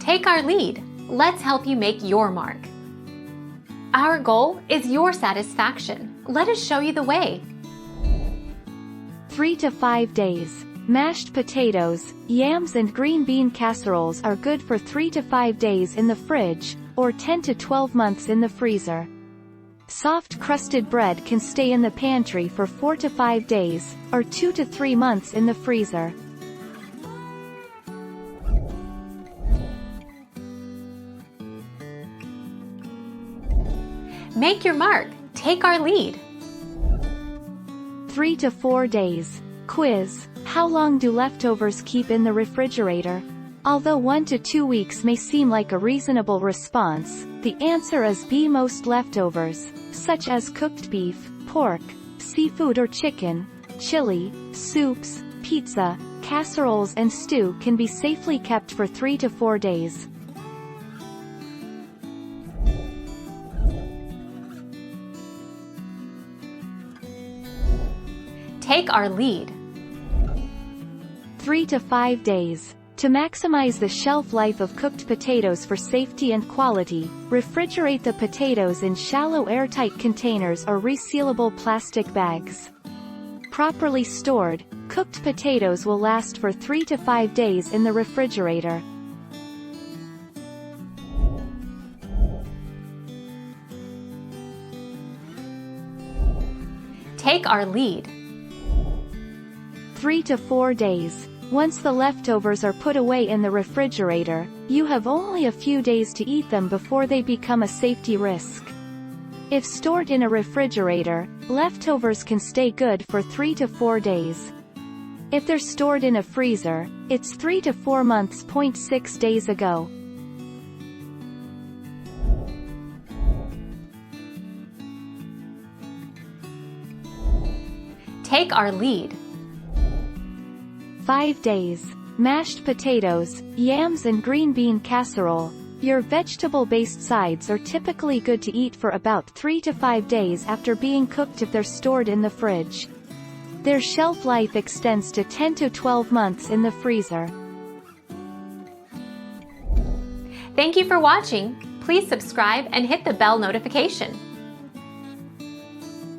Take our lead. Let's help you make your mark. Our goal is your satisfaction. Let us show you the way. 3 to 5 days. Mashed potatoes, yams and green bean casseroles are good for 3 to 5 days in the fridge, or 10 to 12 months in the freezer. Soft crusted bread can stay in the pantry for 4 to 5 days, or 2 to 3 months in the freezer. Make your mark. Take our lead. 3 to 4 days. Quiz. How long do leftovers keep in the refrigerator? Although 1 to 2 weeks may seem like a reasonable response, the answer is B. Most leftovers, such as cooked beef, pork, seafood or chicken, chili, soups, pizza, casseroles and stew can be safely kept for 3 to 4 days. Take our lead. 3 to 5 days. To maximize the shelf life of cooked potatoes for safety and quality, refrigerate the potatoes in shallow airtight containers or resealable plastic bags. Properly stored, cooked potatoes will last for 3 to 5 days in the refrigerator. Take our lead. 3 to 4 days. Once the leftovers are put away in the refrigerator, you have only a few days to eat them before they become a safety risk. If stored in a refrigerator, leftovers can stay good for 3 to 4 days. If they're stored in a freezer, it's 3 to 4 months. 6 days ago. Take our lead. 5 days. Mashed potatoes, yams and green bean casserole. Your vegetable-based sides are typically good to eat for about 3 to 5 days after being cooked if they're stored in the fridge. Their shelf life extends to 10 to 12 months in the freezer. Thank you for watching. Please subscribe and hit the bell notification.